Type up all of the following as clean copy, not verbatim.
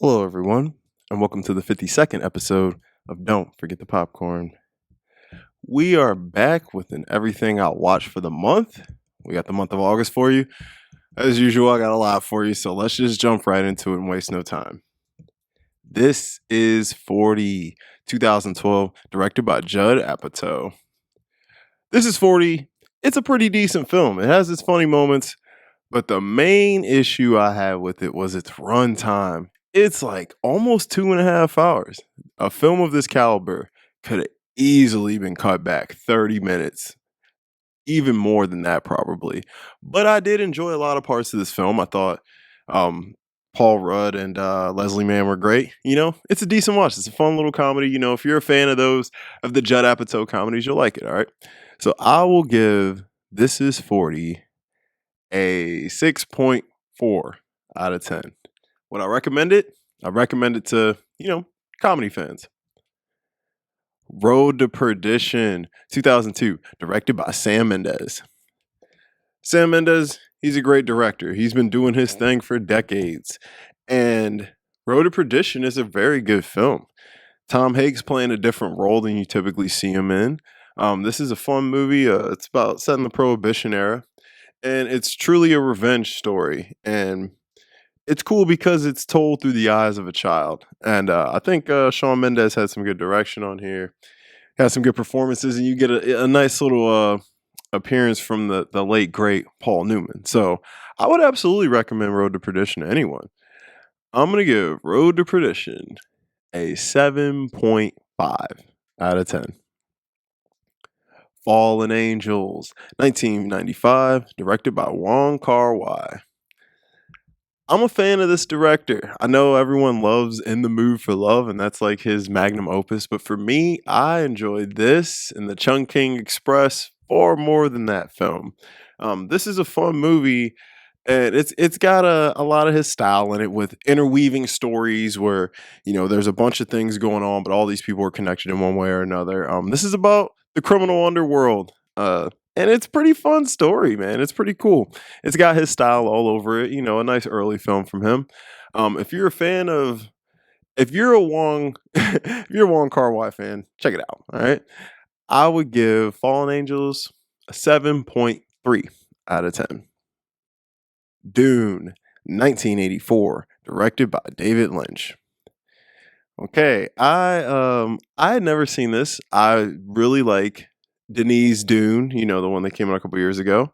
Hello, everyone, and welcome to the 52nd episode of Don't Forget the Popcorn. We are back with an everything I'll watch for the month. We got the month of August for you. As usual, I got a lot for you, so let's just jump right into it and waste no time. This is 40, 2012, directed by Judd Apatow. This is 40. It's a pretty decent film. It has its funny moments, but the main issue I had with it was its runtime. It's like almost 2.5 hours. A film of this caliber could have easily been cut back 30 minutes, even more than that, probably. But I did enjoy a lot of parts of this film. I thought Paul Rudd and Leslie Mann were great. It's a decent watch. It's a fun little comedy. If you're a fan of of the Judd Apatow comedies, you'll like it. All right. So I will give This Is 40 a 6.4 out of 10. Would I recommend it? I recommend it to, comedy fans. Road to Perdition, 2002, directed by Sam Mendes. Sam Mendes, he's a great director. He's been doing his thing for decades. And Road to Perdition is a very good film. Tom Hanks playing a different role than you typically see him in. This is a fun movie. It's about set in the Prohibition era. And it's truly a revenge story. And it's cool because it's told through the eyes of a child. And I think Shawn Mendes had some good direction on here. Has some good performances, and you get a nice little appearance from the late, great Paul Newman. So I would absolutely recommend Road to Perdition to anyone. I'm going to give Road to Perdition a 7.5 out of 10. Fallen Angels, 1995, directed by Wong Kar-wai. I'm a fan of this director. I know everyone loves In the Mood for Love, and that's like his magnum opus. But for me, I enjoyed this and The Chungking Express far more than that film. This is a fun movie, and it's got a lot of his style in it, with interweaving stories where there's a bunch of things going on, but all these people are connected in one way or another. This is about the criminal underworld. And it's a pretty fun story, man. It's pretty cool. It's got his style all over it. A nice early film from him. If you're a fan of, if you're a Wong, if you're a Wong Kar-wai fan, check it out. All right, I would give Fallen Angels a 7.3 out of 10. Dune, 1984, directed by David Lynch. Okay, I had never seen this. I really like Denise Dune, the one that came out a couple years ago.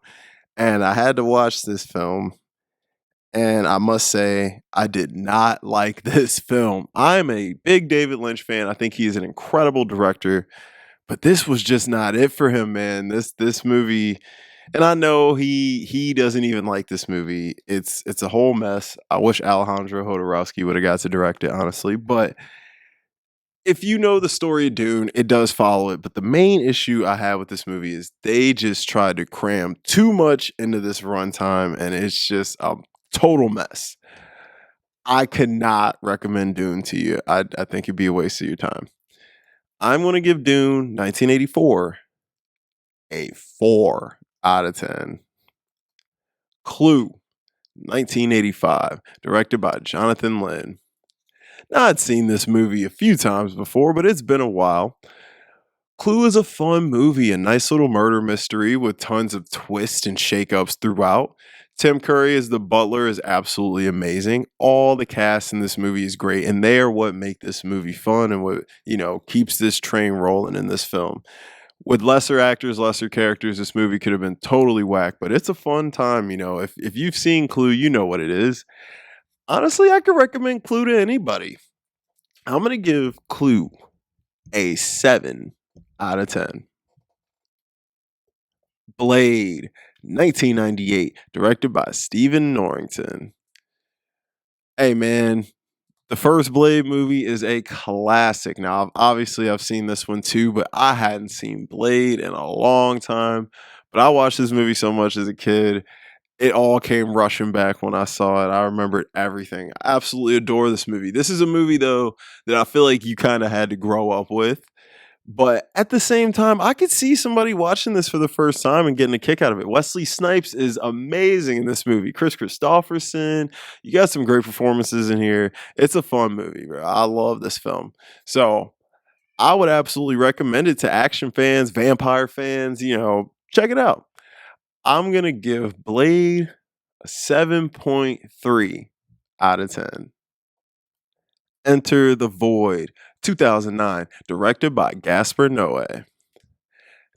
And I had to watch this film. And I must say, I did not like this film. I'm a big David Lynch fan. I think he is an incredible director. But this was just not it for him, man. This movie, and I know he doesn't even like this movie. It's a whole mess. I wish Alejandro Jodorowsky would have got to direct it, honestly. But if you know the story of Dune, it does follow it. But the main issue I have with this movie is they just tried to cram too much into this runtime, and it's just a total mess. I could not recommend Dune to you. I think it'd be a waste of your time. I'm going to give Dune 1984 a 4 out of 10. Clue, 1985, directed by Jonathan Lynn. Now, I'd seen this movie a few times before, but it's been a while. Clue is a fun movie, a nice little murder mystery with tons of twists and shakeups throughout. Tim Curry as the butler is absolutely amazing. All the cast in this movie is great, and they are what make this movie fun and what, keeps this train rolling in this film. With lesser actors, lesser characters, this movie could have been totally whack, but it's a fun time. If you've seen Clue, you know what it is. Honestly, I could recommend Clue to anybody. I'm going to give Clue a 7 out of 10. Blade, 1998, directed by Stephen Norrington. Hey, man, the first Blade movie is a classic. Now, obviously, I've seen this one too, but I hadn't seen Blade in a long time. But I watched this movie so much as a kid. It all came rushing back when I saw it. I remembered everything. I absolutely adore this movie. This is a movie, though, that I feel like you kind of had to grow up with. But at the same time, I could see somebody watching this for the first time and getting a kick out of it. Wesley Snipes is amazing in this movie. Chris Christopherson, you got some great performances in here. It's a fun movie, bro. I love this film. So I would absolutely recommend it to action fans, vampire fans, check it out. I'm going to give Blade a 7.3 out of 10. Enter the Void, 2009, directed by Gaspar Noé.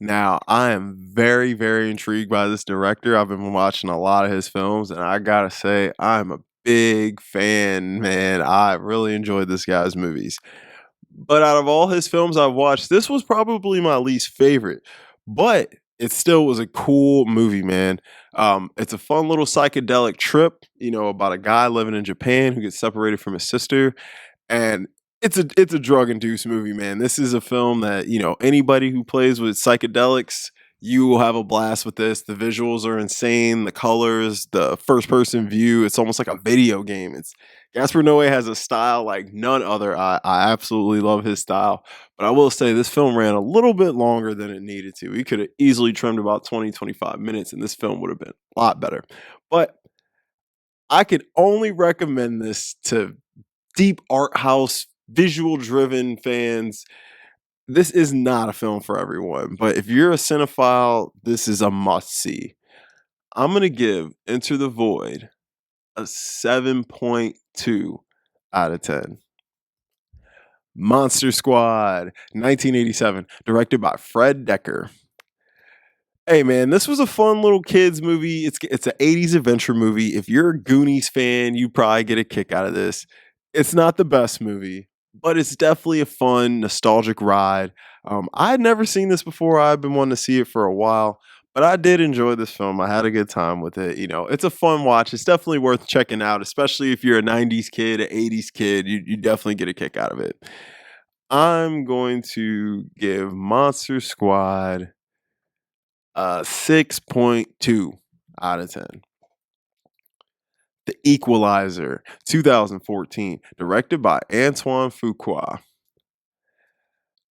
Now, I am very, very intrigued by this director. I've been watching a lot of his films, and I gotta say, I'm a big fan, man. I really enjoyed this guy's movies. But out of all his films I've watched, this was probably my least favorite. But it still was a cool movie, man. It's a fun little psychedelic trip, about a guy living in Japan who gets separated from his sister, and it's a drug induced movie, man. This is a film that anybody who plays with psychedelics, you will have a blast with this. The visuals are insane, the colors, the first person view. It's almost like a video game. It's Gaspar Noé has a style like none other. I absolutely love his style, but I will say this film ran a little bit longer than it needed to. We could have easily trimmed about 20-25 minutes, and this film would have been a lot better. But I could only recommend this to deep art house, visual driven fans. This is not a film for everyone, but if you're a cinephile, this is a must see. I'm going to give Enter the Void a 7.2 out of 10. Monster Squad, 1987, directed by Fred Decker. Hey man, this was a fun little kids movie. It's an 80s adventure movie. If you're a Goonies fan, you probably get a kick out of this. It's not the best movie, but it's definitely a fun, nostalgic ride. I had never seen this before. I've been wanting to see it for a while, but I did enjoy this film. I had a good time with it. It's a fun watch. It's definitely worth checking out, especially if you're a 90s kid, an 80s kid. You definitely get a kick out of it. I'm going to give Monster Squad 6.2 out of 10. The Equalizer, 2014, directed by Antoine Fuqua.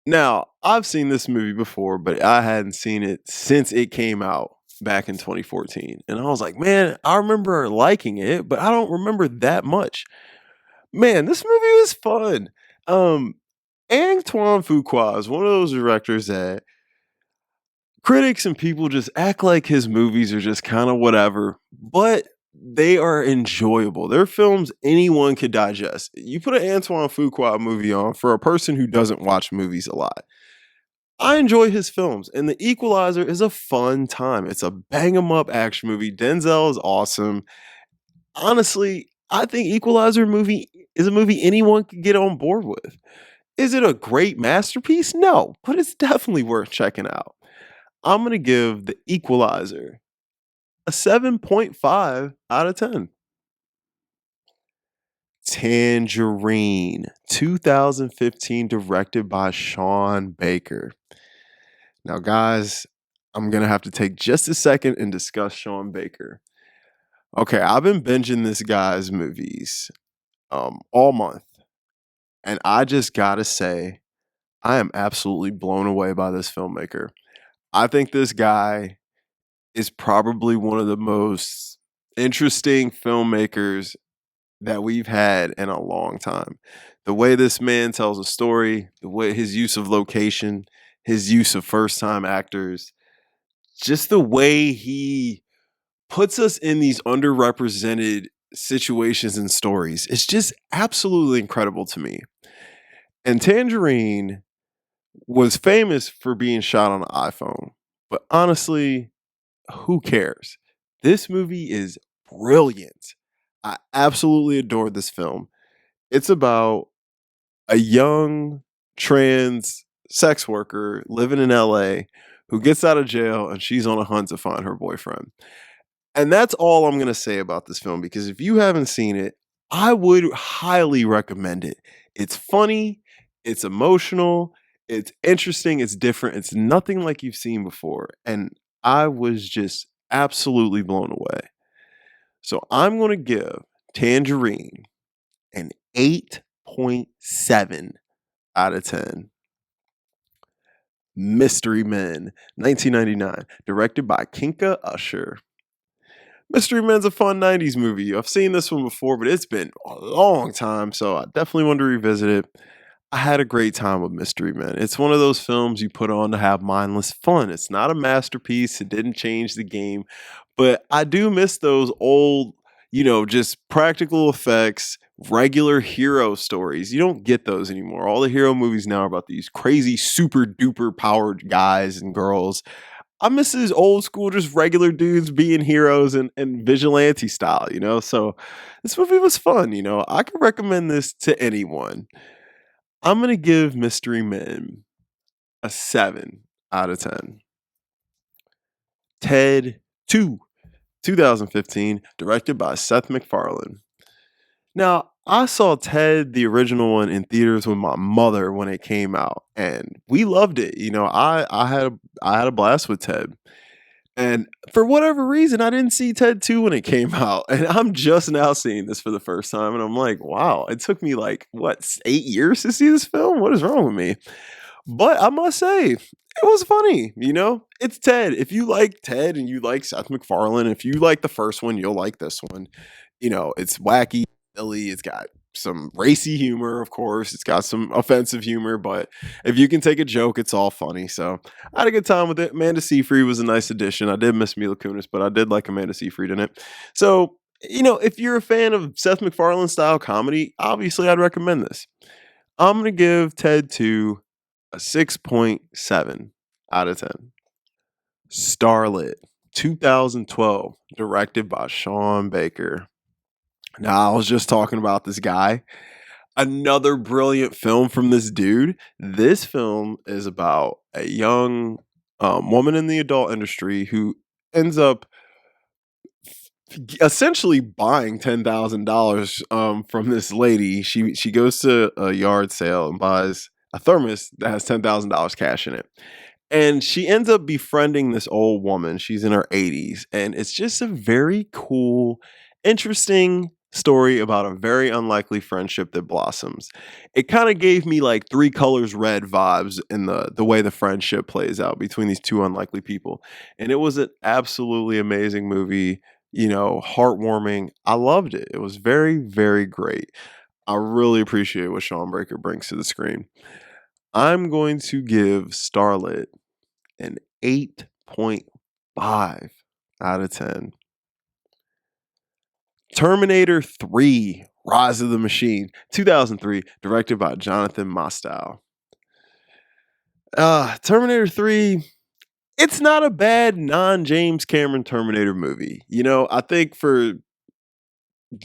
Now, I've seen this movie before, but I hadn't seen it since it came out back in 2014. And I was like, man, I remember liking it, but I don't remember that much. Man, this movie was fun. Antoine Fuqua is one of those directors that critics and people just act like his movies are just kind of whatever, but they are enjoyable. They're films anyone could digest. You put an Antoine Fuqua movie on for a person who doesn't watch movies a lot. I enjoy his films, and The Equalizer is a fun time. It's a bang 'em up action movie. Denzel is awesome. Honestly, I think Equalizer movie is a movie anyone could get on board with. Is it a great masterpiece? No, but it's definitely worth checking out. I'm going to give The Equalizer a 7.5 out of 10. Tangerine, 2015, directed by Sean Baker. Now, guys, I'm going to have to take just a second and discuss Sean Baker. Okay, I've been binging this guy's movies all month, and I just got to say, I am absolutely blown away by this filmmaker. I think this guy is probably one of the most interesting filmmakers that we've had in a long time. The way this man tells a story, the way his use of location, his use of first time actors, just the way he puts us in these underrepresented situations and stories. It's just absolutely incredible to me. And Tangerine was famous for being shot on an iPhone. But honestly, who cares? This movie is brilliant. I absolutely adored this film. It's about a young trans sex worker living in LA who gets out of jail and she's on a hunt to find her boyfriend. And that's all I'm going to say about this film because if you haven't seen it, I would highly recommend it. It's funny, it's emotional, it's interesting, it's different, it's nothing like you've seen before. And I was just absolutely blown away. So I'm going to give Tangerine an 8.7 out of 10. Mystery Men, 1999, directed by Kinka Usher. Mystery Men's a fun 90s movie. I've seen this one before, but it's been a long time, so I definitely want to revisit it. I had a great time with Mystery Men. It's one of those films you put on to have mindless fun. It's not a masterpiece, it didn't change the game, but I do miss those old, just practical effects, regular hero stories. You don't get those anymore. All the hero movies now are about these crazy, super duper powered guys and girls. I miss his old school, just regular dudes being heroes and vigilante style. So this movie was fun. I could recommend this to anyone. I'm going to give Mystery Men a 7 out of 10. Ted 2, 2015, directed by Seth MacFarlane. Now, I saw Ted, the original one, in theaters with my mother when it came out, and we loved it. I had a blast with Ted. And for whatever reason, I didn't see Ted 2 when it came out. And I'm just now seeing this for the first time. And I'm like, wow, it took me 8 years to see this film? What is wrong with me? But I must say, it was funny. It's Ted. If you like Ted and you like Seth MacFarlane, if you like the first one, you'll like this one. It's wacky, silly, it's got some racy humor, of course. It's got some offensive humor, but if you can take a joke, it's all funny. So I had a good time with it. Amanda Seyfried was a nice addition. I did miss Mila Kunis, but I did like Amanda Seyfried in it. So, if you're a fan of Seth MacFarlane style comedy, obviously I'd recommend this. I'm going to give Ted 2 a 6.7 out of 10. Starlet, 2012, directed by Sean Baker. Now, I was just talking about this guy. Another brilliant film from this dude. This film is about a young woman in the adult industry who ends up essentially buying $10,000 from this lady. She goes to a yard sale and buys a thermos that has $10,000 cash in it. And she ends up befriending this old woman. She's in her 80s. And it's just a very cool, interesting story about a very unlikely friendship that blossoms. It kind of gave me like Three Colors Red vibes in the way the friendship plays out between these two unlikely people. And it was an absolutely amazing movie, heartwarming. I loved it. It was very, very great. I really appreciate what Sean Baker brings to the screen. I'm going to give Starlet an 8.5 out of 10. Terminator 3, Rise of the Machine, 2003, directed by Jonathan Mostow. Terminator 3, it's not a bad non-James Cameron Terminator movie. I think for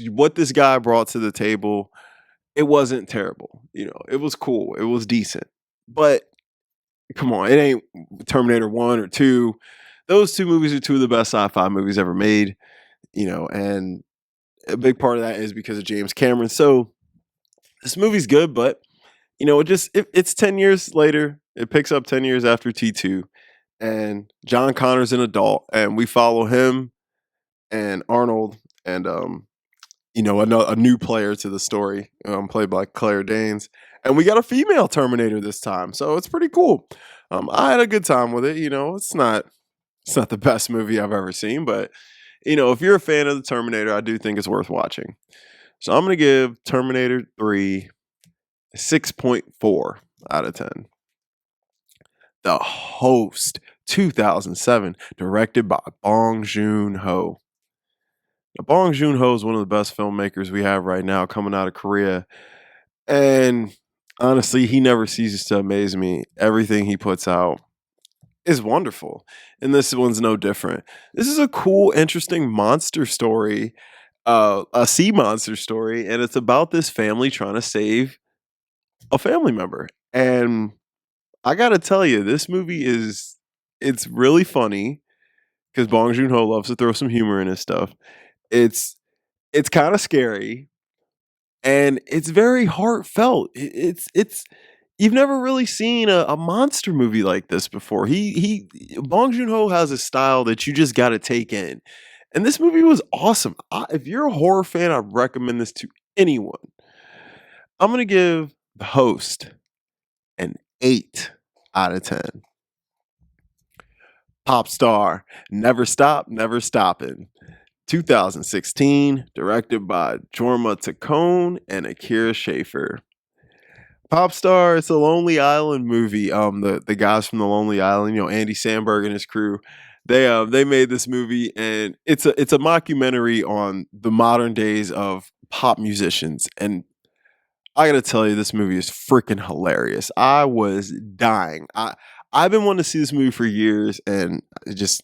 what this guy brought to the table, it wasn't terrible. It was cool. It was decent. But come on, it ain't Terminator 1 or 2. Those two movies are two of the best sci-fi movies ever made, and a big part of that is because of James Cameron. So this movie's good, but it's 10 years later. It picks up 10 years after T2, and John Connor's an adult, and we follow him and Arnold and a new player to the story, played by Claire Danes. And we got a female Terminator this time, so it's pretty cool. I had a good time with it. It's not the best movie I've ever seen, but if you're a fan of the Terminator, I do think it's worth watching. So I'm going to give Terminator 3 a 6.4 out of 10. The Host, 2007, directed by Bong Joon-ho. Now, Bong Joon-ho is one of the best filmmakers we have right now coming out of Korea. And honestly, he never ceases to amaze me. Everything he puts out is wonderful. And this one's no different. This is a cool, interesting monster story, a sea monster story. And it's about this family trying to save a family member. And I got to tell you, this movie it's really funny because Bong Joon-ho loves to throw some humor in his stuff. It's kind of scary, and it's very heartfelt. It's you've never really seen a monster movie like this before. He Bong Joon-ho has a style that you just got to take in, and this movie was awesome. If you're a horror fan, I recommend this to anyone. I'm gonna give The Host an 8 out of 10. Pop Star, Never Stop, Never Stoppin'. 2016, directed by Jorma Taccone and Akira Schaffer. Pop Star, it's a Lonely Island movie. The guys from the Lonely Island, Andy Samberg and his crew, they made this movie, and it's a mockumentary on the modern days of pop musicians. And I gotta tell you, this movie is freaking hilarious. I was dying. I've been wanting to see this movie for years, and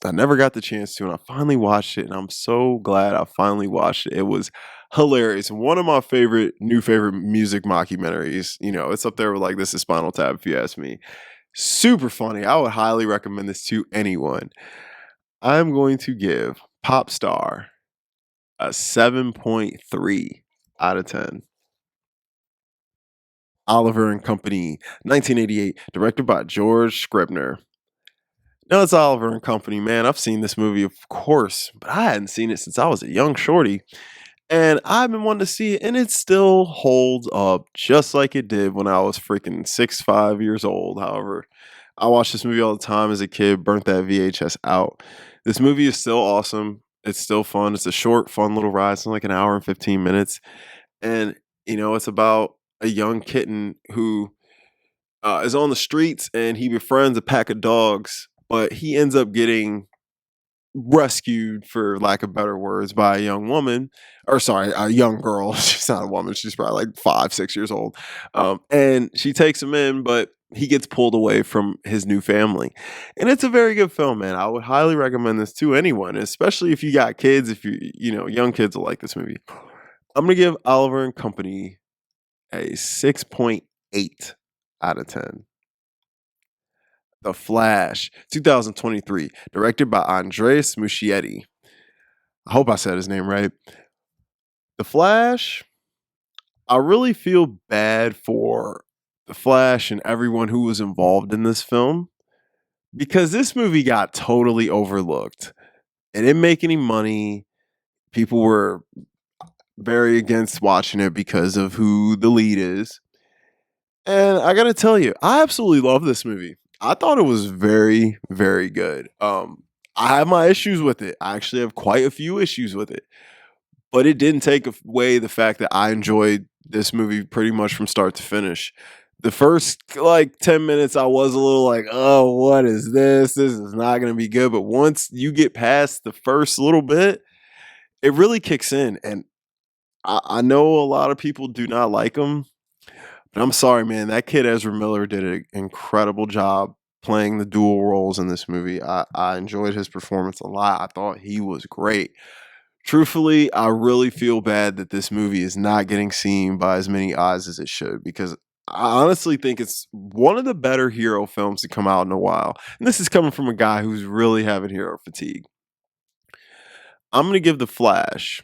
I never got the chance to, and I finally watched it, and I'm so glad I finally watched it. It was hilarious. One of my new favorite music mockumentaries. It's up there with like This Is Spinal Tap, if you ask me. Super funny. I would highly recommend this to anyone. I'm going to give Pop Star a 7.3 out of 10. Oliver and Company, 1988, directed by George Scribner. Now it's Oliver and Company, man. I've seen this movie, of course, but I hadn't seen it since I was a young shorty. And I've been wanting to see it, and it still holds up just like it did when I was freaking 5 years old. However, I watched this movie all the time as a kid, burnt that VHS out. This movie is still awesome. It's still fun. It's a short, fun little ride. It's like an hour and 15 minutes. And, it's about a young kitten who is on the streets, and he befriends a pack of dogs, but he ends up getting rescued, for lack of better words, by a young woman, or sorry, a young girl. She's not a woman. She's probably like 5, 6 years old. And she takes him in, but he gets pulled away from his new family. And it's a very good film, man. I would highly recommend this to anyone, especially if you got kids. If young kids will like this movie. I'm going to give Oliver and Company a 6.8 out of 10. The Flash, 2023, directed by Andreas Muschietti. I hope I said his name right. The Flash, I really feel bad for The Flash and everyone who was involved in this film, because this movie got totally overlooked. It didn't make any money. People were very against watching it because of who the lead is. And I gotta tell you, I absolutely love this movie. I thought it was very, very good. I have my issues with it. I actually have quite a few issues with it. But it didn't take away the fact that I enjoyed this movie pretty much from start to finish. The first 10 minutes, I was a little like, oh, what is this? This is not going to be good. But once you get past the first little bit, it really kicks in. And I know a lot of people do not like him. But I'm sorry, man. That kid Ezra Miller did an incredible job playing the dual roles in this movie. I enjoyed his performance a lot. I thought he was great. Truthfully, I really feel bad that this movie is not getting seen by as many eyes as it should, because I honestly think it's one of the better hero films to come out in a while. And this is coming from a guy who's really having hero fatigue. I'm going to give The Flash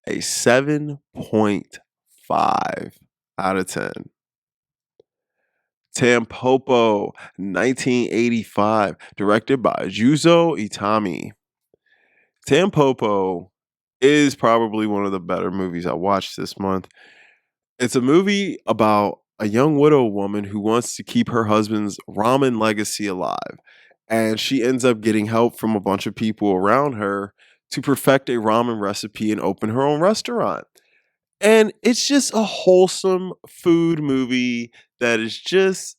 a 7.5 out of 10. Tampopo, 1985, directed by Juzo Itami. Tampopo is probably one of the better movies I watched this month. It's a movie about a young widow woman who wants to keep her husband's ramen legacy alive. And she ends up getting help from a bunch of people around her to perfect a ramen recipe and open her own restaurant. And it's just a wholesome food movie that is just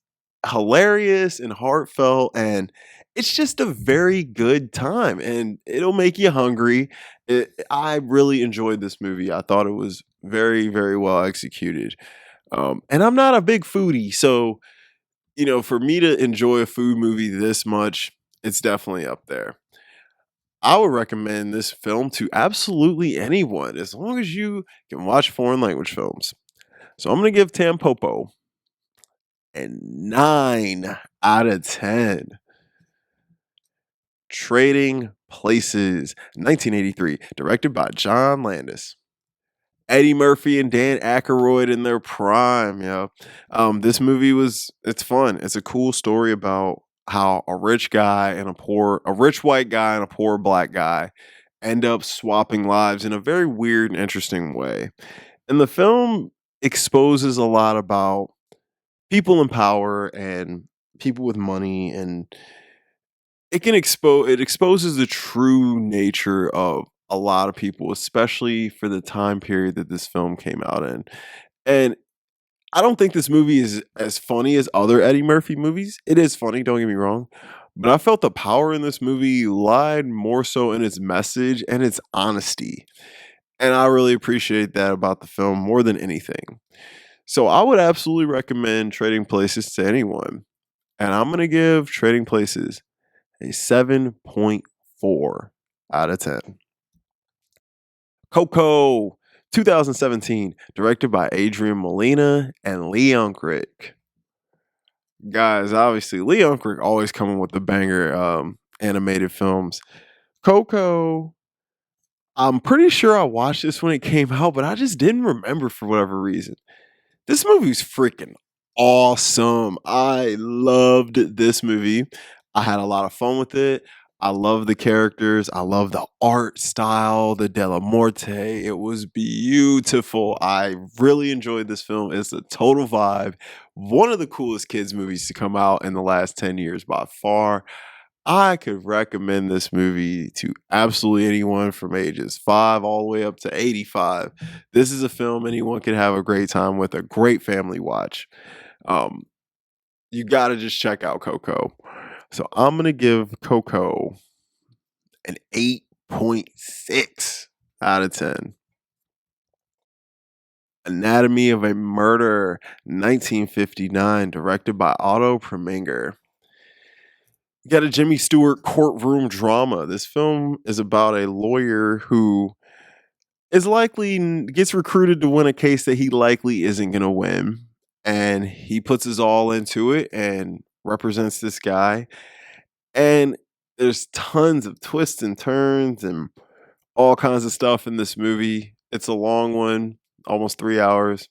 hilarious and heartfelt, and it's just a very good time, and it'll make you hungry. I really enjoyed this movie. I thought it was very, very well executed. And I'm not a big foodie, so for me to enjoy a food movie this much, it's definitely up there. I would recommend this film to absolutely anyone, as long as you can watch foreign language films. So I'm going to give Tampopo a 9 out of 10. Trading Places, 1983, directed by John Landis. Eddie Murphy and Dan Aykroyd in their prime, this movie it's fun. It's a cool story about how a rich white guy and a poor black guy end up swapping lives in a very weird and interesting way. And the film exposes a lot about people in power and people with money, and it exposes the true nature of a lot of people, especially for the time period that this film came out in. And I don't think this movie is as funny as other Eddie Murphy movies. It is funny, don't get me wrong. But I felt the power in this movie lied more so in its message and its honesty. And I really appreciate that about the film more than anything. So I would absolutely recommend Trading Places to anyone. And I'm going to give Trading Places a 7.4 out of 10. Coco, 2017, directed by Adrian Molina and Lee Unkrich. Guys, obviously, Lee Unkrich always coming with the banger animated films. Coco, I'm pretty sure I watched this when it came out, but I just didn't remember for whatever reason. This movie's freaking awesome. I loved this movie. I had a lot of fun with it. I love the characters. I love the art style, the Della Morte. It was beautiful. I really enjoyed this film. It's a total vibe. One of the coolest kids movies to come out in the last 10 years by far. I could recommend this movie to absolutely anyone from ages 5 all the way up to 85. This is a film anyone could have a great time with, a great family watch. Um, you got to just check out Coco. So I'm going to give Coco an 8.6 out of 10. Anatomy of a Murder, 1959, directed by Otto Preminger. You got a Jimmy Stewart courtroom drama. This film is about a lawyer who is likely gets recruited to win a case that he likely isn't going to win. And he puts his all into it and represents this guy. And there's tons of twists and turns and all kinds of stuff in this movie. It's a long one, almost 3 hours,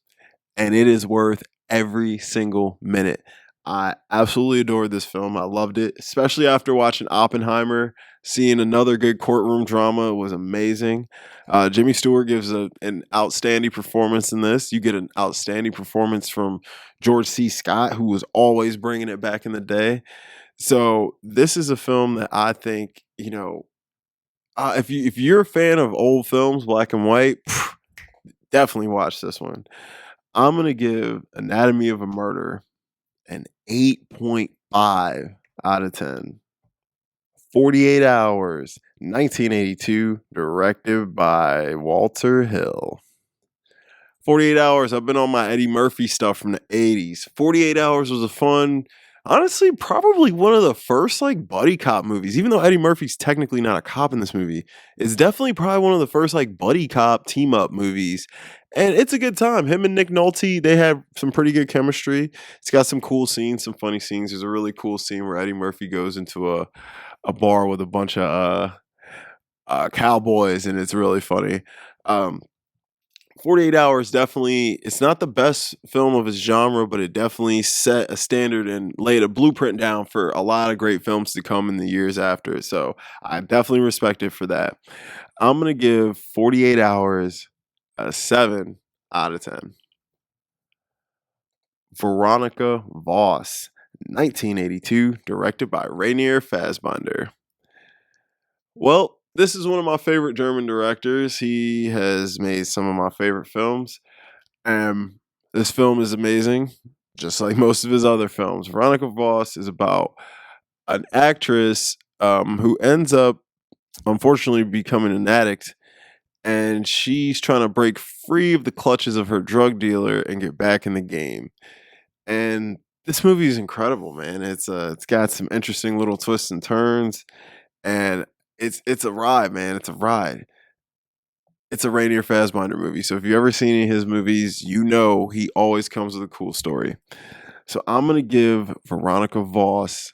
and it is worth every single minute. I absolutely adored this film. I loved it, especially after watching Oppenheimer. Seeing another good courtroom drama was amazing. Jimmy Stewart gives an outstanding performance in this. You get an outstanding performance from George C. Scott, who was always bringing it back in the day. So this is a film that I think, if you're a fan of old films, black and white, definitely watch this one. I'm gonna give Anatomy of a Murder an 8.5 out of 10. 48 Hours, 1982, directed by Walter Hill. 48 Hours, I've been on my Eddie Murphy stuff from the 80s. 48 Hours was a fun, honestly, probably one of the first like buddy cop movies. Even though Eddie Murphy's technically not a cop in this movie, it's definitely probably one of the first like buddy cop team up movies. And it's a good time. Him and Nick Nolte, they had some pretty good chemistry. It's got some cool scenes, some funny scenes. There's a really cool scene where Eddie Murphy goes into a bar with a bunch of cowboys, and it's really funny. Um, 48 Hours definitely, it's not the best film of its genre, but it definitely set a standard and laid a blueprint down for a lot of great films to come in the years after. So I definitely respect it for that. I'm going to give 48 Hours a 7 out of 10. Veronica Voss, 1982, directed by Rainier Fassbinder. Well, this is one of my favorite German directors. He has made some of my favorite films. This film is amazing, just like most of his other films. Veronica Voss is about an actress who ends up, unfortunately, becoming an addict, and she's trying to break free of the clutches of her drug dealer and get back in the game. And this movie is incredible, man. It's got some interesting little twists and turns, and it's a ride, man. It's a ride. It's a Rainier Fassbinder movie. So if you've ever seen any of his movies, you know he always comes with a cool story. So I'm gonna give Veronica Voss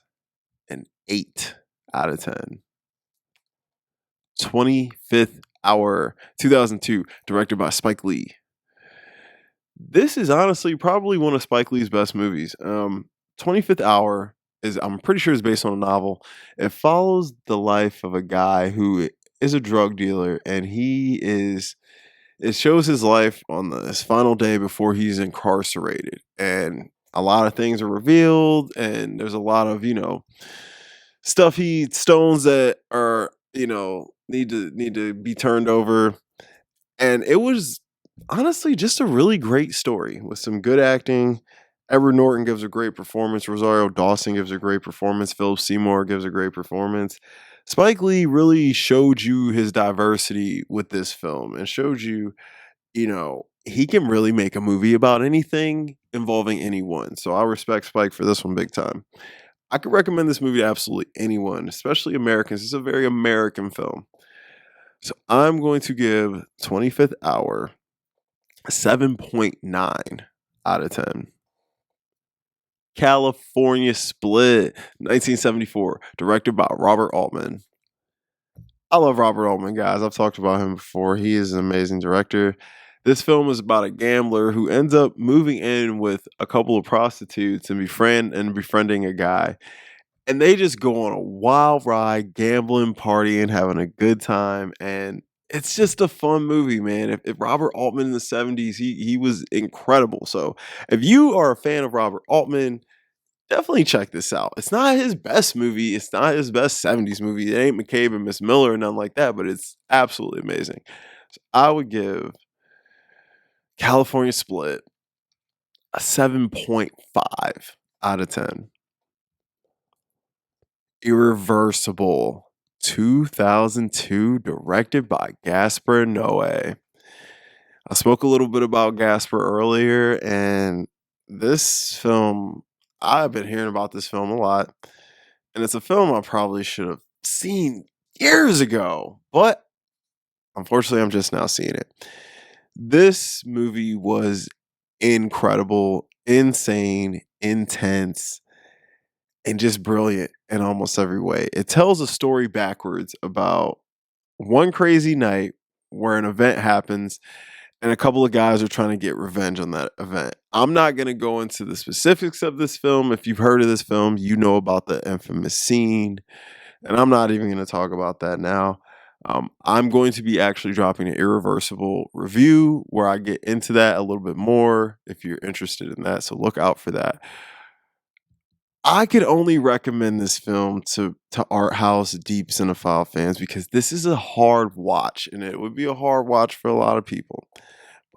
an 8 out of 10. 25th Hour, 2002, directed by Spike Lee. This is honestly probably one of Spike Lee's best movies. 25th Hour is, I'm pretty sure, is based on a novel. It follows the life of a guy who is a drug dealer, and it shows his life on his final day before he's incarcerated. And a lot of things are revealed, and there's a lot of, stones that are, need to be turned over. And it was honestly just a really great story with some good acting. Edward Norton gives a great performance. Rosario Dawson gives a great performance. Philip Seymour gives a great performance. Spike Lee really showed you his diversity with this film and showed you, he can really make a movie about anything involving anyone. So I respect Spike for this one big time. I could recommend this movie to absolutely anyone, especially Americans. It's a very American film. So I'm going to give 25th Hour a 7.9 out of 10. California Split, 1974, directed by Robert Altman. I love Robert Altman, guys. I've talked about him before. He is an amazing director. This film is about a gambler who ends up moving in with a couple of prostitutes and befriending a guy. And they just go on a wild ride, gambling, partying, having a good time. And it's just a fun movie, man. If Robert Altman in the 70s, he was incredible. So if you are a fan of Robert Altman, definitely check this out. It's not his best movie. It's not his best 70s movie. It ain't McCabe and Miss Miller or nothing like that, but it's absolutely amazing. So I would give California Split a 7.5 out of 10. Irreversible, 2002, directed by Gaspar Noé. I spoke a little bit about Gaspar earlier, and this film, I've been hearing about this film a lot, and it's a film I probably should have seen years ago, but unfortunately, I'm just now seeing it. This movie was incredible, insane, intense, and just brilliant in almost every way. It tells a story backwards about one crazy night where an event happens and a couple of guys are trying to get revenge on that event. I'm not going to go into the specifics of this film. If you've heard of this film, you know about the infamous scene, and I'm not even going to talk about that now. I'm going to be actually dropping an Irreversible review where I get into that a little bit more if you're interested in that. So look out for that. I could only recommend this film to art house deep cinephile fans because this is a hard watch, and it would be a hard watch for a lot of people.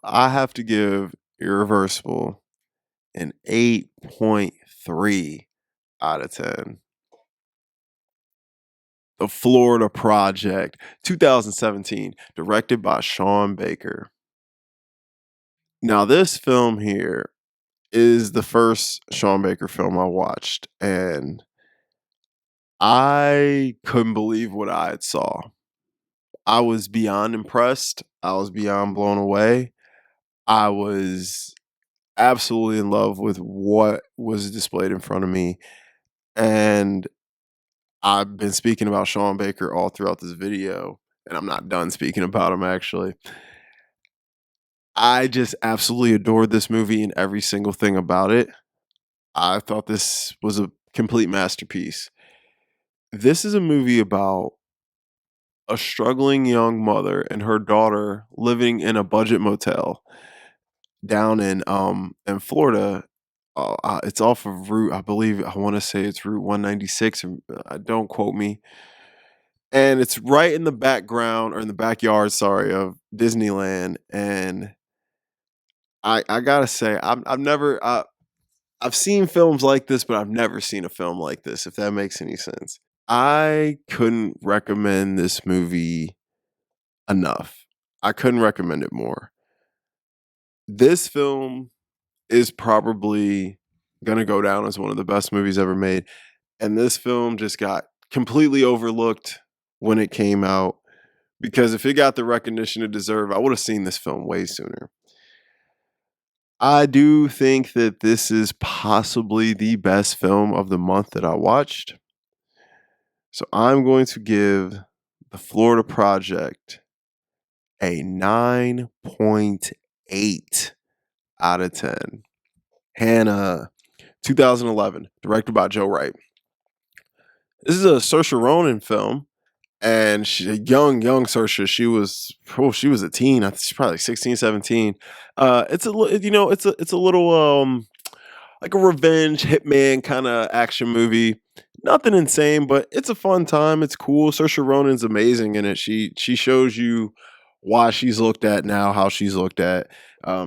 I have to give Irreversible an 8.3 out of 10. The Florida Project, 2017, directed by Sean Baker. Now, this film here is the first Sean Baker film I watched, and I couldn't believe what I had saw. I was beyond impressed. I was beyond blown away. I was absolutely in love with what was displayed in front of me. And I've been speaking about Sean Baker all throughout this video, and I'm not done speaking about him actually. I just absolutely adored this movie and every single thing about it. I thought this was a complete masterpiece. This is a movie about a struggling young mother and her daughter living in a budget motel down in Florida. It's off of Route, I believe, I want to say it's Route 196. Don't quote me. And it's right in the background or in the backyard, sorry, of Disneyland. And I gotta say, I've seen films like this, but I've never seen a film like this. If that makes any sense, I couldn't recommend this movie enough. I couldn't recommend it more. This film is probably gonna go down as one of the best movies ever made. And this film just got completely overlooked when it came out because if it got the recognition it deserved, I would have seen this film way sooner. I do think that this is possibly the best film of the month that I watched. So I'm going to give The Florida Project a 9.8 out of 10. Hannah, 2011, directed by Joe Wright. This is a Saoirse Ronan film, and she, a young Saoirse. She was a teen. I think she's probably like 16, 17. It's a little like a revenge hitman kind of action movie. Nothing insane, but it's a fun time. It's cool. Saoirse Ronan's amazing in it. She shows you why she's looked at now, how she's looked at.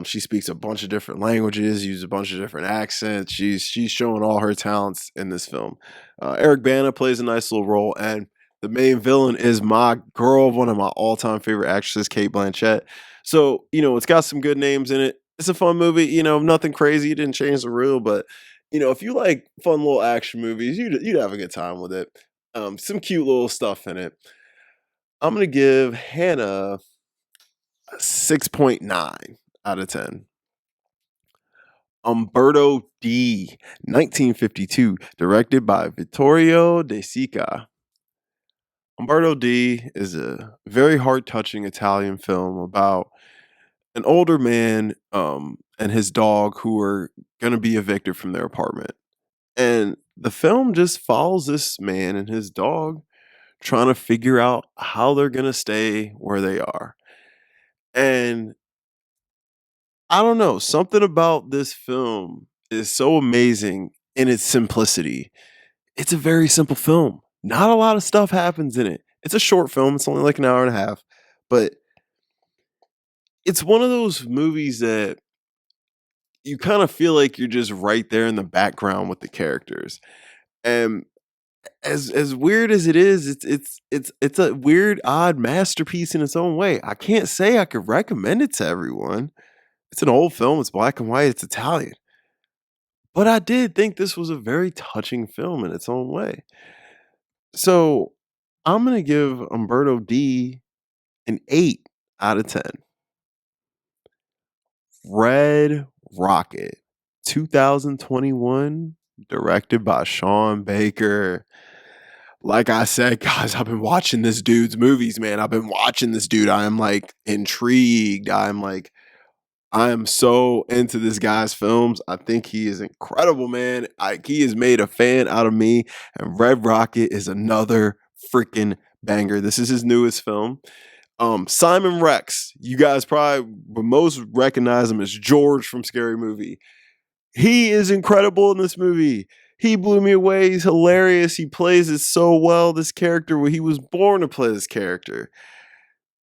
She speaks a bunch of different languages, uses a bunch of different accents. She's showing all her talents in this film. Eric Bana plays a nice little role, and the main villain is my girl, one of my all-time favorite actresses, Kate Blanchett. So, it's got some good names in it. It's a fun movie, nothing crazy. It didn't change the reel, but if you like fun little action movies, you'd have a good time with it. Some cute little stuff in it. I'm gonna give Hannah a 6.9 out of 10. Umberto D, 1952, directed by Vittorio De Sica. Umberto D is a very heart-touching Italian film about an older man and his dog who are going to be evicted from their apartment. And the film just follows this man and his dog trying to figure out how they're going to stay where they are. And I don't know, something about this film is so amazing in its simplicity. It's a very simple film. Not a lot of stuff happens in it. It's a short film. It's only like an hour and a half, but it's one of those movies that you kind of feel like you're just right there in the background with the characters. And as weird as it is, it's a weird, odd masterpiece in its own way. I can't say I could recommend it to everyone. It's an old film. It's black and white. It's Italian. But I did think this was a very touching film in its own way. So I'm going to give Umberto D an 8 out of 10. Red Rocket, 2021, directed by Sean Baker. Like I said, guys, I've been watching this dude's movies, man. I've been watching this dude. I am like intrigued. I am so into this guy's films. I think he is incredible, man. He has made a fan out of me, and Red Rocket is another freaking banger. This is his newest film. Simon Rex, you guys probably would most recognize him as George from Scary Movie. He is incredible in this movie. He blew me away. He's hilarious. He plays it so well. This character, he was born to play this character.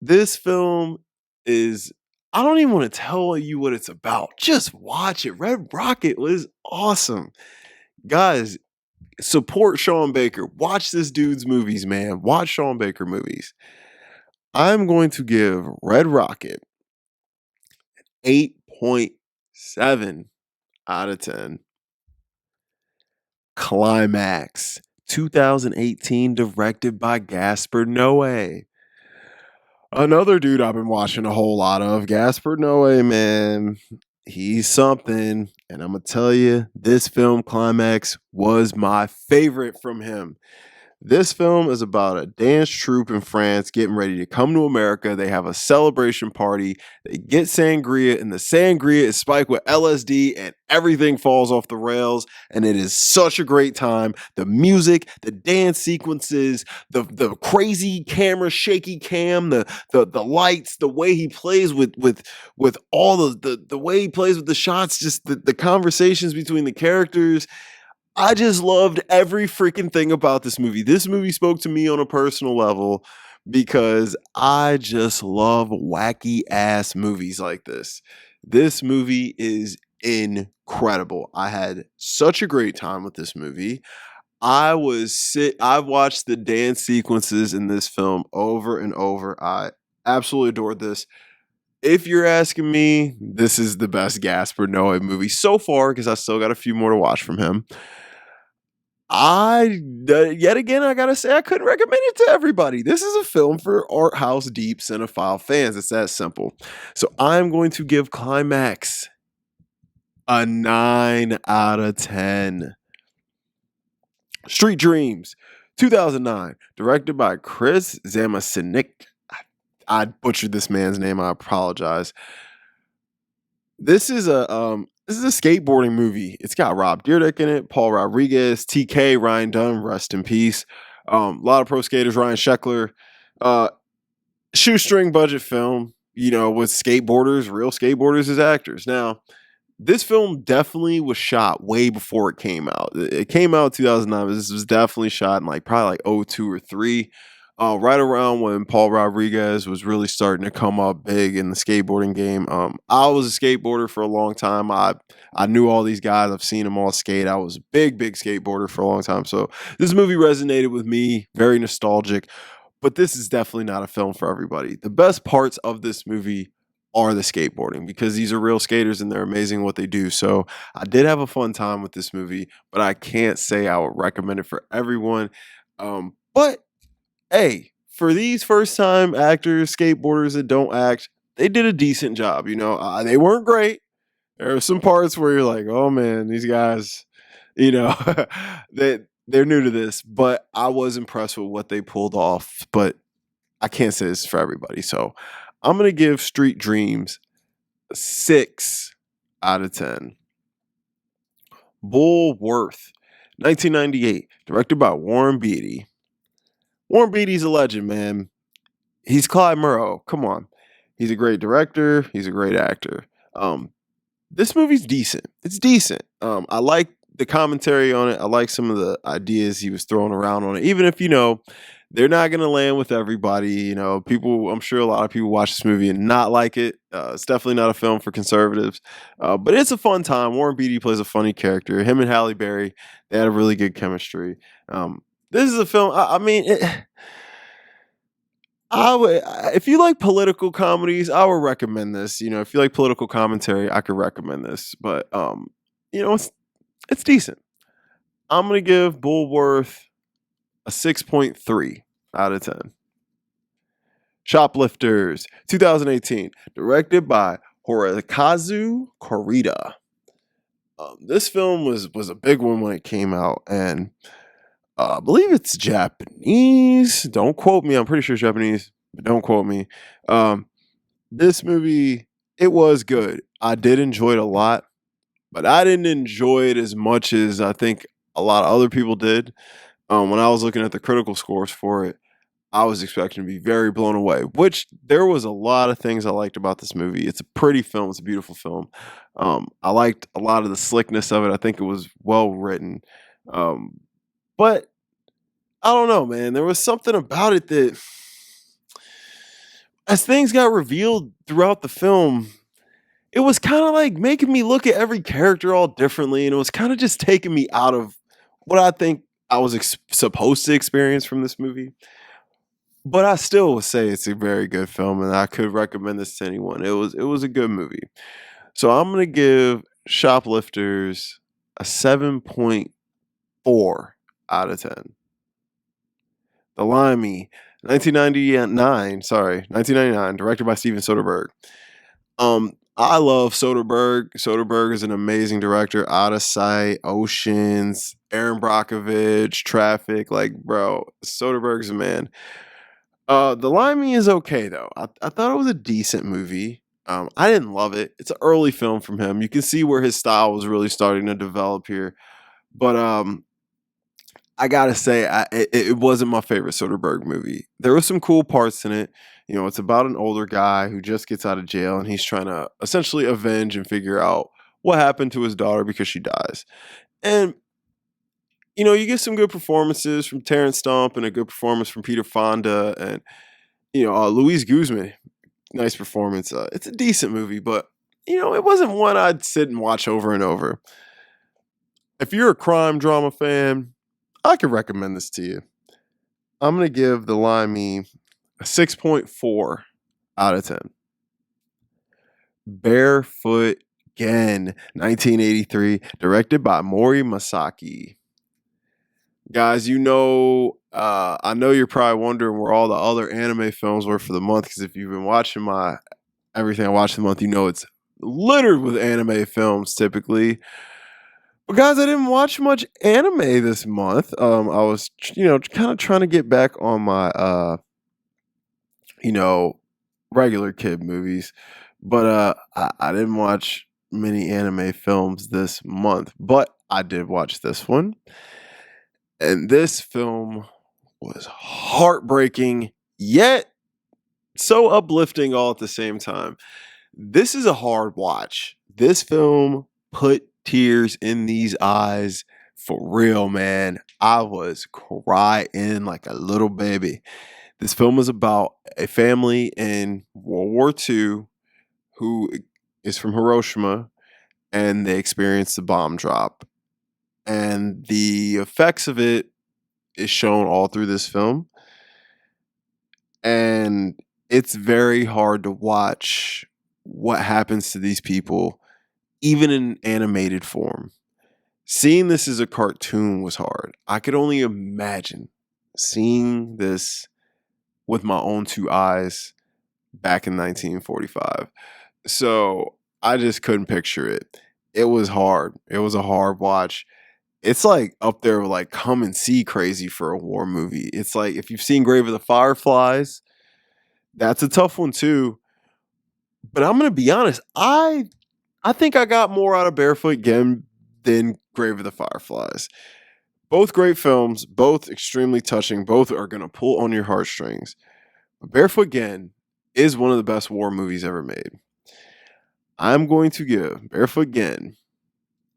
This film is, I don't even want to tell you what it's about. Just watch it. Red Rocket was awesome. Guys, support Sean Baker. Watch this dude's movies, man. Watch Sean Baker movies. I'm going to give Red Rocket 8.7 out of 10. Climax, 2018, directed by Gaspar Noé. Another dude I've been watching a whole lot of, Gaspar Noé, man. He's something. And I'm going to tell you, this film, Climax, was my favorite from him. This film is about a dance troupe in France getting ready to come to America. They have a celebration party. They get sangria, and the sangria is spiked with LSD, and everything falls off the rails. And it is such a great time. The music, the dance sequences, the crazy camera, shaky cam, the lights, the way he plays with all the way he plays with the shots, just the conversations between the characters. I just loved every freaking thing about this movie. This movie spoke to me on a personal level because I just love wacky ass movies like this. This movie is incredible. I had such a great time with this movie. I watched the dance sequences in this film over and over. I absolutely adored this. If you're asking me, this is the best Gaspar Noé movie so far because I still got a few more to watch from him. Yet again, I gotta say, I couldn't recommend it to everybody. This is a film for art house deep cinephile fans. It's that simple. So I'm going to give Climax a 9 out of 10. Street Dreams, 2009, directed by Chris Zamasinik. I butchered this man's name. I apologize. This is a skateboarding movie. It's got Rob Dyrdek in it, Paul Rodriguez, TK, Ryan Dunn, rest in peace. A lot of pro skaters, Ryan Sheckler. Shoestring budget film, with skateboarders, real skateboarders as actors. Now, This film definitely was shot way before it came out. It came out in 2009. This was definitely shot in like probably like '02 or 3. Right around when Paul Rodriguez was really starting to come up big in the skateboarding game. I was a skateboarder for a long time. I knew all these guys. I've seen them all skate. I was a big skateboarder for a long time. So this movie resonated with me. Very nostalgic. But this is definitely not a film for everybody. The best parts of this movie are the skateboarding because these are real skaters and they're amazing at what they do. So I did have a fun time with this movie, but I can't say I would recommend it for everyone. But hey, for these first time actors, skateboarders that don't act, they did a decent job. They weren't great. There are some parts where you're like, oh man, these guys, you know, they're new to this, but I was impressed with what they pulled off. But I can't say this is for everybody. So I'm going to give Street Dreams a 6 out of 10. Bullworth, 1998, directed by Warren Beatty. Warren Beatty's a legend, man. He's Clyde Murrow. Come on. He's a great director. He's a great actor. This movie's decent. It's decent. I like the commentary on it. I like some of the ideas he was throwing around on it. Even if, they're not going to land with everybody. I'm sure a lot of people watch this movie and not like it. It's definitely not a film for conservatives. But it's a fun time. Warren Beatty plays a funny character. Him and Halle Berry, they had a really good chemistry. This is a film, if you like political comedies, I would recommend this. If you like political commentary, I could recommend this. But it's decent. I'm gonna give Bullworth a 6.3 out of 10. Shoplifters, 2018, directed by Hirokazu Korida. This film was a big one when it came out, and I believe it's Japanese. Don't quote me. I'm pretty sure it's Japanese, but don't quote me. This movie, it was good. I did enjoy it a lot, but I didn't enjoy it as much as I think a lot of other people did. When I was looking at the critical scores for it, I was expecting to be very blown away, which there was a lot of things I liked about this movie. It's a pretty film. It's a beautiful film. I liked a lot of the slickness of it. I think it was well written. But I don't know, man. There was something about it that, as things got revealed throughout the film, it was kind of like making me look at every character all differently. And it was kind of just taking me out of what I think I was supposed to experience from this movie. But I still would say it's a very good film, and I could recommend this to anyone. It was a good movie. So I'm going to give Shoplifters a 7.4 out of 10. The Limey, 1999, directed by Steven Soderbergh. I love Soderbergh. Soderbergh is an amazing director. Out of Sight, Oceans, Aaron Brockovich, Traffic. Like, bro, Soderbergh's a man. The Limey is okay though. I thought it was a decent movie. I didn't love it. It's an early film from him. You can see where his style was really starting to develop here. But I gotta say, it wasn't my favorite Soderbergh movie. There were some cool parts in it. It's about an older guy who just gets out of jail and he's trying to essentially avenge and figure out what happened to his daughter because she dies. And you get some good performances from Terrence Stump and a good performance from Peter Fonda and Luis Guzman. Nice performance. It's a decent movie, but it wasn't one I'd sit and watch over and over. If you're a crime drama fan, I could recommend this to you. I'm going to give The Limey a 6.4 out of 10. Barefoot Again, 1983, directed by Mori Masaki. Guys, I know you're probably wondering where all the other anime films were for the month, because if you've been watching everything I watch the month, it's littered with anime films typically. But guys, I didn't watch much anime this month. I was, kind of trying to get back on my, regular kid movies. But I didn't watch many anime films this month. But I did watch this one. And this film was heartbreaking, yet so uplifting all at the same time. This is a hard watch. This film put tears in these eyes for real, man. I was crying like a little baby. This film is about a family in World War II who is from Hiroshima, and they experienced the bomb drop. And the effects of it is shown all through this film. And it's very hard to watch what happens to these people, even in animated form. Seeing this as a cartoon was hard. I could only imagine seeing this with my own two eyes back in 1945. So I just couldn't picture it. It was hard. It was a hard watch. It's like up there with like Come and See crazy for a war movie. It's like if you've seen Grave of the Fireflies, that's a tough one too. But I'm gonna be honest, I think I got more out of Barefoot Again than Grave of the Fireflies. Both great films, both extremely touching, both are gonna pull on your heartstrings. But Barefoot Again is one of the best war movies ever made. I'm going to give Barefoot Again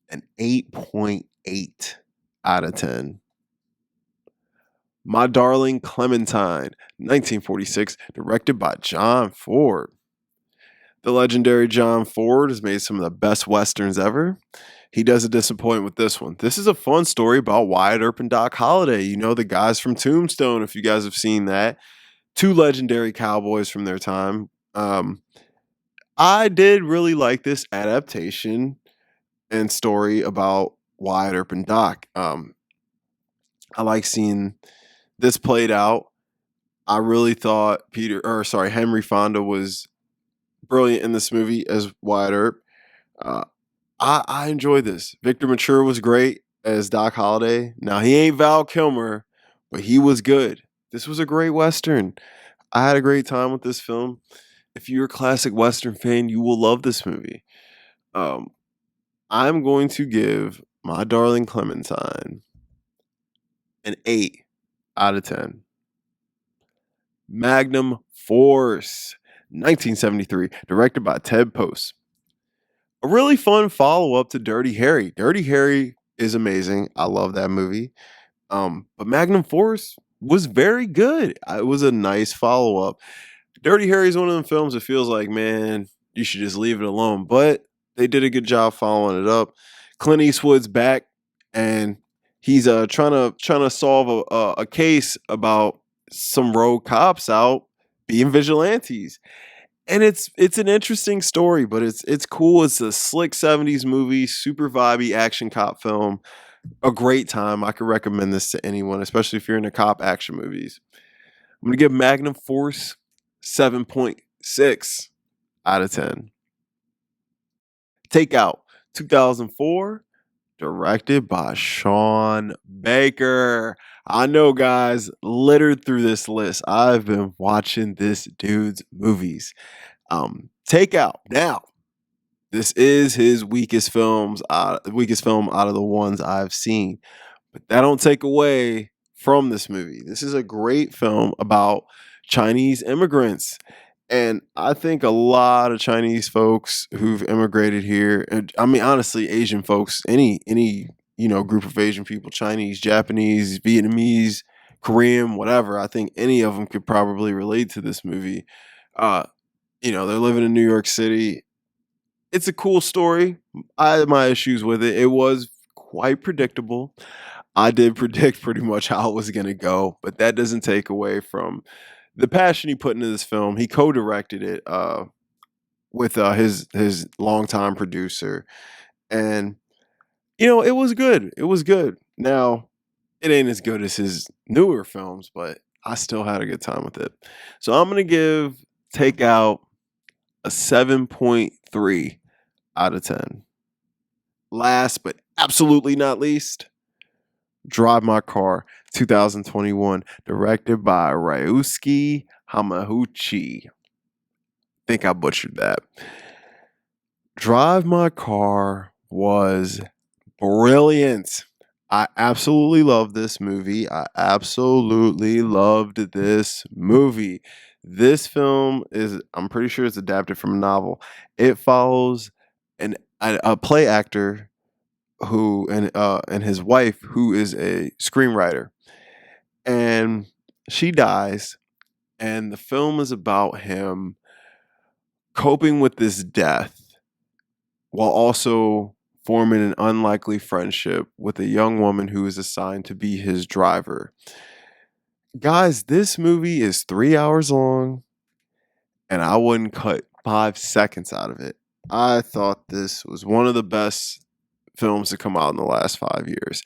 an 8.8 out of 10. My Darling Clementine, 1946, directed by John Ford. The legendary John Ford has made some of the best westerns ever. He doesn't disappoint with this one. This is a fun story about Wyatt Earp and Doc Holliday. You know, the guys from Tombstone, if you guys have seen that. Two legendary cowboys from their time. I did really like this adaptation and story about Wyatt Earp and Doc. I like seeing this played out. I really thought Henry Fonda was brilliant in this movie as Wyatt Earp. I enjoyed this. Victor Mature was great as Doc Holliday. Now he ain't Val Kilmer, but he was good. This was a great Western. I had a great time with this film. If you're a classic Western fan, you will love this movie. I'm going to give My Darling Clementine an 8 out of 10. Magnum Force, 1973, directed by Ted Post. A really fun follow-up to Dirty Harry. Dirty Harry is amazing. I love that movie. But Magnum Force was very good. It was a nice follow-up. Dirty Harry is one of them films that feels like, man, you should just leave it alone. But they did a good job following it up. Clint Eastwood's back, and he's trying to solve a case about some rogue cops out being vigilantes. And it's an interesting story, but it's cool. It's a slick 70s movie, super vibey action cop film. A great time. I could recommend this to anyone, especially if you're into cop action movies. I'm going to give Magnum Force 7.6 out of 10. Takeout, 2004, directed by Sean Baker. I know, guys, littered through this list. I've been watching this dude's movies. Takeout. Now, this is his weakest film out of the ones I've seen. But that don't take away from this movie. This is a great film about Chinese immigrants. And I think a lot of Chinese folks who've immigrated here, and I mean, honestly, Asian folks, any group of Asian people, Chinese, Japanese, Vietnamese, Korean, whatever, I think any of them could probably relate to this movie. They're living in New York City. It's a cool story. I had my issues with it. It was quite predictable. I did predict pretty much how it was going to go, but that doesn't take away from the passion he put into this film. He co-directed it with his longtime producer, and it was good. It was good. Now, it ain't as good as his newer films, but I still had a good time with it. So I'm gonna give Takeout a 7.3 out of 10. Last but absolutely not least, Drive My Car, 2021, directed by Ryusuke Hamaguchi. I think I butchered that. Drive My Car was brilliant. I absolutely love this movie. This film I'm pretty sure it's adapted from a novel. It follows an a play actor who and his wife who is a screenwriter, and she dies, and the film is about him coping with this death while also forming an unlikely friendship with a young woman who is assigned to be his driver. Guys, this movie is 3 hours long, and I wouldn't cut 5 seconds out of it. I thought this was one of the best films to come out in the last 5 years.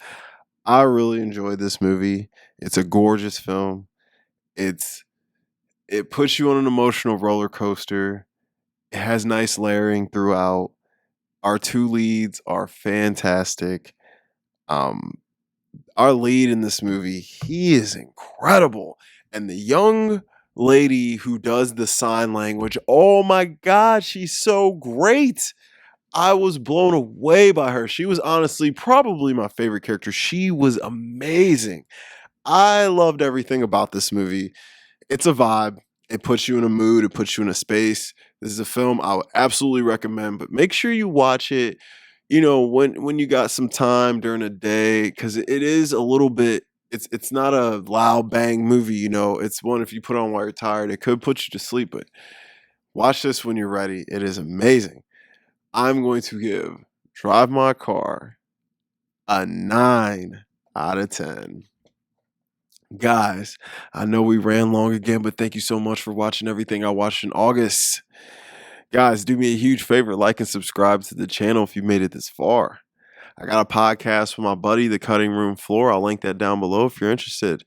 I really enjoyed this movie. It's a gorgeous film. It's it puts you on an emotional roller coaster. It has nice layering throughout. Our two leads are fantastic. Um, our lead in this movie, he is incredible. And the young lady who does the sign language, oh my God, she's so great. I was blown away by her. She was honestly probably my favorite character. She was amazing. I loved everything about this movie. It's a vibe. It puts you in a mood. It puts you in a space. This is a film I would absolutely recommend, but make sure you watch it, when you got some time during the day, because it is a little bit. It's not a loud bang movie. It's one if you put on while you're tired, it could put you to sleep. But watch this when you're ready. It is amazing. I'm going to give Drive My Car a 9 out of 10. Guys, I know we ran long again, but thank you so much for watching everything I watched in August. Guys, do me a huge favor, like and subscribe to the channel if you made it this far. I got a podcast with my buddy, The Cutting Room Floor. I'll link that down below if you're interested.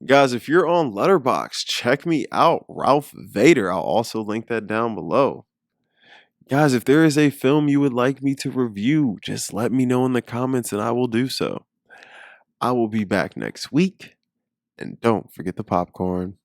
Guys, if you're on Letterboxd, check me out, Ralph Vader. I'll also link that down below. Guys, if there is a film you would like me to review, just let me know in the comments and I will do so. I will be back next week. And don't forget the popcorn.